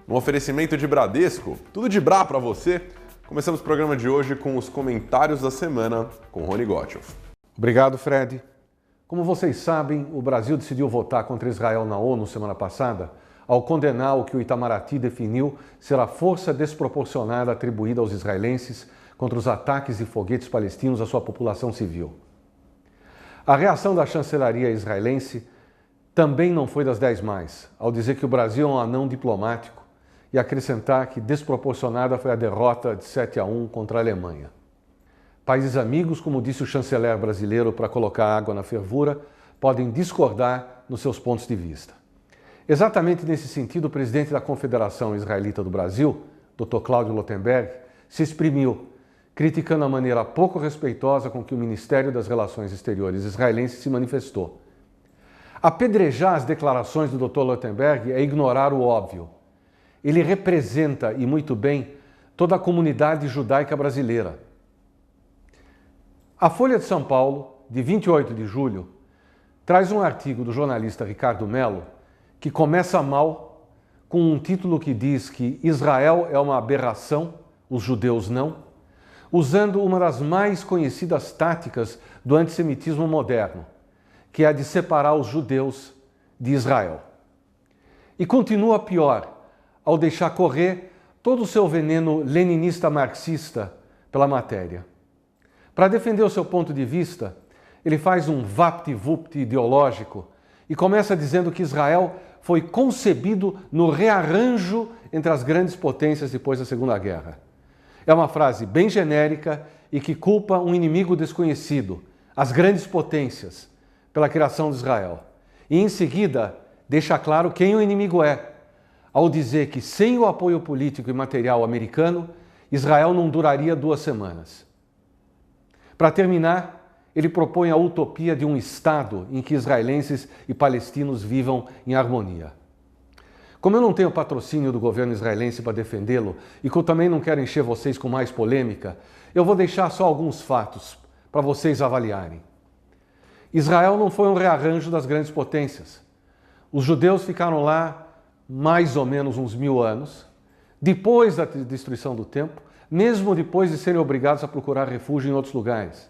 No oferecimento de Bradesco, tudo de Brá para você. Começamos o programa de hoje com os comentários da semana com Rony Gottschalk. Obrigado, Fred. Como vocês sabem, o Brasil decidiu votar contra Israel na ONU semana passada, ao condenar o que o Itamaraty definiu ser a força desproporcionada atribuída aos israelenses contra os ataques de foguetes palestinos à sua população civil. A reação da chancelaria israelense também não foi das 10 mais, ao dizer que o Brasil é um anão diplomático e acrescentar que desproporcionada foi a derrota de 7-1 contra a Alemanha. Países amigos, como disse o chanceler brasileiro para colocar água na fervura, podem discordar nos seus pontos de vista. Exatamente nesse sentido, o presidente da Confederação Israelita do Brasil, Dr. Cláudio Lotenberg, se exprimiu, criticando a maneira pouco respeitosa com que o Ministério das Relações Exteriores israelense se manifestou. Apedrejar as declarações do Dr. Lotenberg é ignorar o óbvio. Ele representa, e muito bem, toda a comunidade judaica brasileira. A Folha de São Paulo, de 28 de julho, traz um artigo do jornalista Ricardo Mello que começa mal, com um título que diz que Israel é uma aberração, os judeus não, usando uma das mais conhecidas táticas do antissemitismo moderno, que é a de separar os judeus de Israel. E continua pior, ao deixar correr todo o seu veneno leninista marxista pela matéria. Para defender o seu ponto de vista, ele faz um vapt-vupt ideológico e começa dizendo que Israel foi concebido no rearranjo entre as grandes potências depois da Segunda Guerra. É uma frase bem genérica e que culpa um inimigo desconhecido, as grandes potências, pela criação de Israel. E em seguida, deixa claro quem o inimigo é, ao dizer que sem o apoio político e material americano, Israel não duraria 2 semanas. Para terminar, ele propõe a utopia de um Estado em que israelenses e palestinos vivam em harmonia. Como eu não tenho patrocínio do governo israelense para defendê-lo e que eu também não quero encher vocês com mais polêmica, eu vou deixar só alguns fatos para vocês avaliarem. Israel não foi um rearranjo das grandes potências. Os judeus ficaram lá mais ou menos uns 1000 anos, depois da destruição do templo, mesmo depois de serem obrigados a procurar refúgio em outros lugares.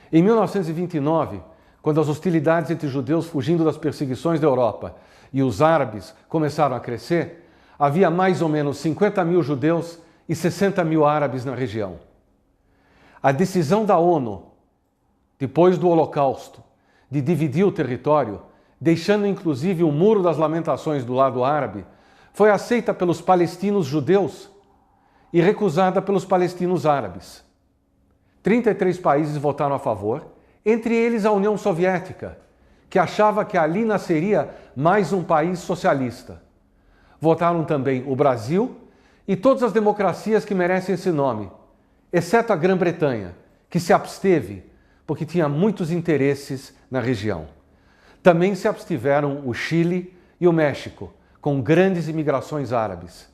Em 1929, quando as hostilidades entre judeus fugindo das perseguições da Europa e os árabes começaram a crescer, havia mais ou menos 50 mil judeus e 60 mil árabes na região. A decisão da ONU, depois do Holocausto, de dividir o território, deixando inclusive o Muro das Lamentações do lado árabe, foi aceita pelos palestinos judeus e recusada pelos palestinos árabes. 33 países votaram a favor, entre eles a União Soviética, que achava que ali nasceria mais um país socialista. Votaram também o Brasil e todas as democracias que merecem esse nome, exceto a Grã-Bretanha, que se absteve porque tinha muitos interesses na região. Também se abstiveram o Chile e o México, com grandes imigrações árabes.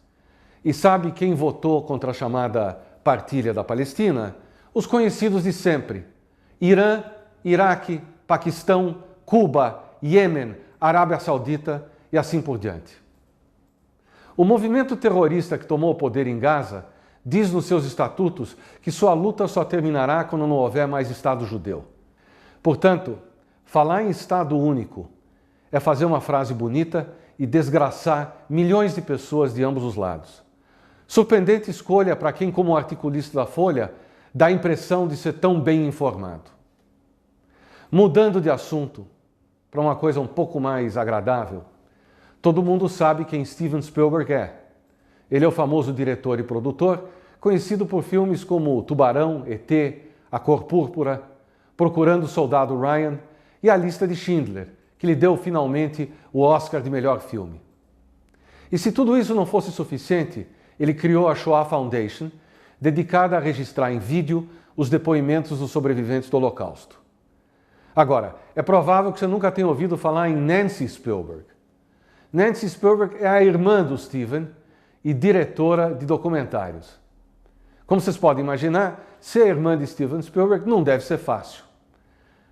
E sabe quem votou contra a chamada Partilha da Palestina? Os conhecidos de sempre: Irã, Iraque, Paquistão, Cuba, Iêmen, Arábia Saudita e assim por diante. O movimento terrorista que tomou o poder em Gaza diz nos seus estatutos que sua luta só terminará quando não houver mais Estado judeu. Portanto, falar em Estado único é fazer uma frase bonita e desgraçar milhões de pessoas de ambos os lados. Surpreendente escolha para quem, como articulista da Folha, dá a impressão de ser tão bem informado. Mudando de assunto para uma coisa um pouco mais agradável, todo mundo sabe quem Steven Spielberg é. Ele é o famoso diretor e produtor, conhecido por filmes como Tubarão, ET, A Cor Púrpura, Procurando o Soldado Ryan e A Lista de Schindler, que lhe deu finalmente o Oscar de melhor filme. E se tudo isso não fosse suficiente, ele criou a Shoah Foundation, dedicada a registrar em vídeo os depoimentos dos sobreviventes do Holocausto. Agora, é provável que você nunca tenha ouvido falar em Nancy Spielberg. Nancy Spielberg é a irmã do Steven e diretora de documentários. Como vocês podem imaginar, ser irmã de Steven Spielberg não deve ser fácil.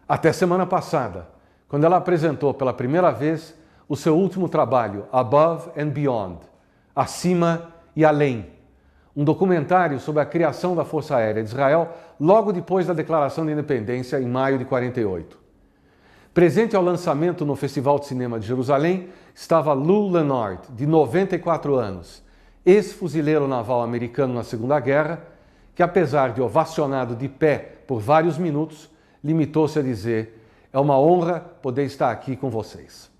Até semana passada, quando ela apresentou pela primeira vez o seu último trabalho, Above and Beyond, Acima e Além, um documentário sobre a criação da Força Aérea de Israel logo depois da Declaração de Independência em maio de 48. Presente ao lançamento no Festival de Cinema de Jerusalém estava Lou Lenard, de 94 anos, ex-fuzileiro naval americano na Segunda Guerra, que apesar de ovacionado de pé por vários minutos, limitou-se a dizer: "É uma honra poder estar aqui com vocês."